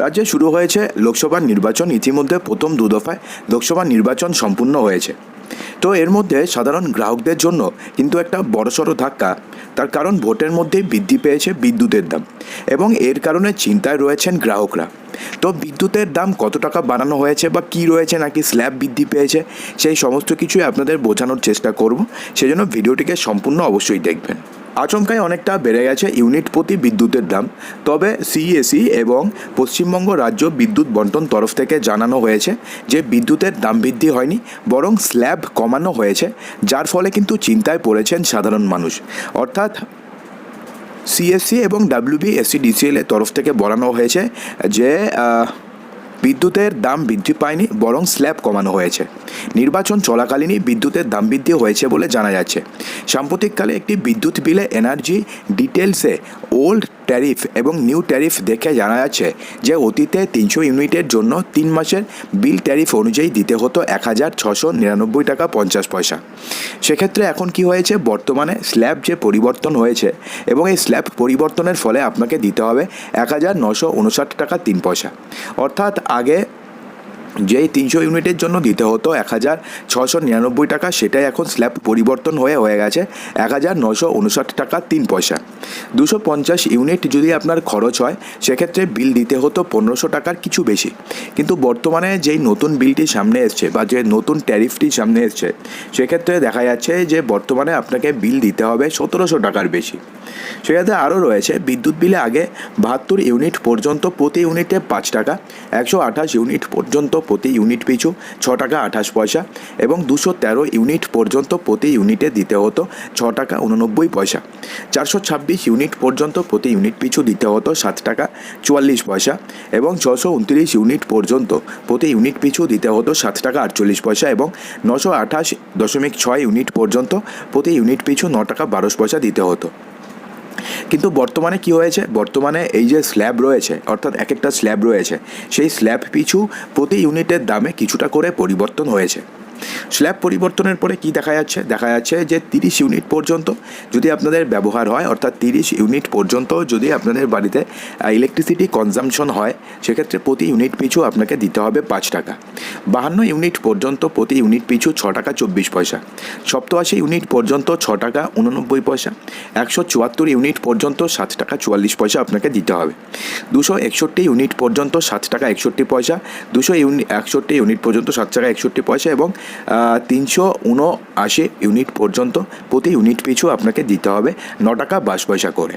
রাজ্যে শুরু হয়েছে লোকসভা নির্বাচন। ইতিমধ্যে প্রথম দু দফায় লোকসভা নির্বাচন সম্পূর্ণ হয়েছে। তো এর মধ্যে সাধারণ গ্রাহকদের জন্য কিন্তু একটা বড়সড় ধাক্কা। তার কারণ ভোটের মধ্যেই বৃদ্ধি পেয়েছে বিদ্যুতের দাম এবং এর কারণে চিন্তায় রয়েছেন গ্রাহকরা। তো বিদ্যুতের দাম কত টাকা বাড়ানো হয়েছে বা কী রয়েছে, নাকি স্ল্যাব বৃদ্ধি পেয়েছে, সেই সমস্ত কিছুই আপনাদের বোঝানোর চেষ্টা করব। সেজন্য ভিডিওটিকে সম্পূর্ণ অবশ্যই দেখবেন। আচমকায় অনেকটা বেড়ে গেছে ইউনিট প্রতি বিদ্যুতের দাম। তবে সিইএসসি এবং পশ্চিমবঙ্গ রাজ্য বিদ্যুৎ বন্টন তরফ থেকে জানানো হয়েছে যে বিদ্যুতের দাম বৃদ্ধি হয়নি, বরং স্ল্যাব কমানো হয়েছে, যার ফলে কিন্তু চিন্তায় পড়েছেন সাধারণ মানুষ। অর্থাৎ সিএসসি এবং ডাব্লিউবিএসসিডিসিএল এর তরফ থেকে বলানো হয়েছে যে বিদ্যুতের দাম বৃদ্ধি পায়নি, বরং স্ল্যাব কমানো হয়েছে। নির্বাচন চলাকালীনই বিদ্যুতের দাম বৃদ্ধি হয়েছে বলে জানা যাচ্ছে। সাম্প্রতিককালে একটি বিদ্যুৎ বিলে এনার্জি ডিটেলসে ওল্ড ট্যারিফ এবং নিউ ট্যারিফ দেখে জানা যাচ্ছে যে অতীতে 300 ইউনিটের জন্য 3 মাসের বিল ট্যারিফ অনুযায়ী দিতে হতো 1699 টাকা 50 পয়সা। সেক্ষেত্রে এখন কি হয়েছে, বর্তমানে স্ল্যাব যে পরিবর্তন হয়েছে এবং এই স্ল্যাব পরিবর্তনের ফলে আপনাকে দিতে হবে 1959 টাকা 3 পয়সা। অর্থাৎ আগে যেই 300 ইউনিটের জন্য দিতে হতো 1699 টাকা, সেটাই এখন স্ল্যাব পরিবর্তন হয়ে গেছে 1959 টাকা 3 পয়সা। 250 ইউনিট যদি আপনার খরচ হয় সেক্ষেত্রে বিল দিতে হতো 1500 টাকার কিছু বেশি। কিন্তু বর্তমানে যেই নতুন বিলটি সামনে এসছে বা যে নতুন ট্যারিফটি সামনে এসছে, সেক্ষেত্রে দেখা যাচ্ছে যে বর্তমানে আপনাকে বিল দিতে হবে 1700 টাকার বেশি। সেক্ষেত্রে আরও রয়েছে বিদ্যুৎ বিলে আগে 72 ইউনিট পর্যন্ত প্রতি ইউনিটে 5 টাকা, 128 ইউনিট পর্যন্ত প্রতি ইউনিট পিছু 6 টাকা 28 পয়সা এবং 213 ইউনিট পর্যন্ত প্রতি ইউনিটে দিতে হতো 6 টাকা 89 পয়সা। 426 ইউনিট পর্যন্ত প্রতি ইউনিট পিছু দিতে হতো 7 টাকা 44 পয়সা এবং 629 ইউনিট পর্যন্ত প্রতি ইউনিট পিছু দিতে হতো 7 টাকা 48 পয়সা এবং 928.6 ইউনিট পর্যন্ত প্রতি ইউনিট পিছু 9 টাকা 12 পয়সা দিতে হতো। কিন্তু বর্তমানে কি হয়েছে, বর্তমানে এই যে স্ল্যাব রয়েছে, অর্থাৎ এক একটা স্ল্যাব রয়েছে, সেই স্ল্যাব পিছু প্রতি ইউনিটের দামে কিছুটা করে পরিবর্তন হয়েছে। স্ল্যাব পরিবর্তনের পরে কি দেখা যাচ্ছে যে 30 ইউনিট পর্যন্ত যদি আপনাদের ব্যবহার হয়, অর্থাৎ 30 ইউনিট পর্যন্ত যদি আপনাদের বাড়িতে ইলেকট্রিসিটি কনজামশন হয়, সেক্ষেত্রে প্রতি ইউনিট পিছু আপনাকে দিতে হবে 5 টাকা। 52 ইউনিট পর্যন্ত প্রতি ইউনিট পিছু 6 টাকা 24 পয়সা। 87 ইউনিট পর্যন্ত 6 টাকা 89 পয়সা। 174 ইউনিট পর্যন্ত 7 টাকা 44 পয়সা আপনাকে দিতে হবে। 261 ইউনিট পর্যন্ত 7 টাকা 61 পয়সা। 261 ইউনিট পর্যন্ত 7 টাকা 61 পয়সা এবং 379 ইউনিট পর্যন্ত প্রতি ইউনিট পিছু আপনাকে দিতে হবে 9 টাকা 22 পয়সা করে।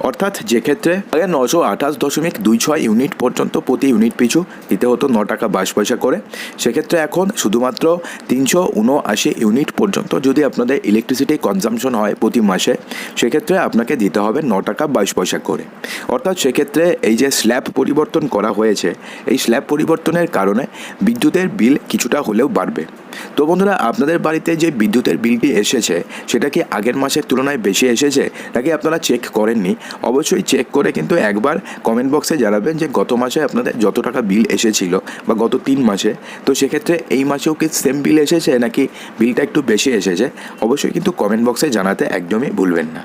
অর্থাৎ যে ক্ষেত্রে আগে 928.26 ইউনিট পর্যন্ত প্রতি ইউনিট পিছু দিতে হতো 9 টাকা 22 পয়সা করে, সেক্ষেত্রে এখন শুধুমাত্র 379 ইউনিট পর্যন্ত যদি আপনাদের ইলেকট্রিসিটি কনজামশন হয় প্রতি মাসে, সেক্ষেত্রে আপনাকে দিতে হবে 9 টাকা 22 পয়সা করে। অর্থাৎ সেক্ষেত্রে এই যে স্ল্যাব পরিবর্তন করা হয়েছে, এই স্ল্যাব পরিবর্তনের কারণে বিদ্যুতের বিল কিছুটা হলেও বাড়বে। তো বন্ধুরা, আপনাদের বাড়িতে যে বিদ্যুতের বিলটি এসেছে সেটা কি আগের মাসের তুলনায় বেশি এসেছে, নাকি আপনারা চেক করেননি? অবশ্যই চেক করে কিন্তু একবার কমেন্ট বক্সে জানাবেন যে গত মাসে আপনাদের যত টাকা বিল এসেছিল বা গত 3 মাসে, তো সেক্ষেত্রে এই মাসেও কি সেম বিল এসেছে নাকি বিলটা একটু বেশি এসেছে। অবশ্যই কিন্তু কমেন্ট বক্সে জানাতে একদমই ভুলবেন না।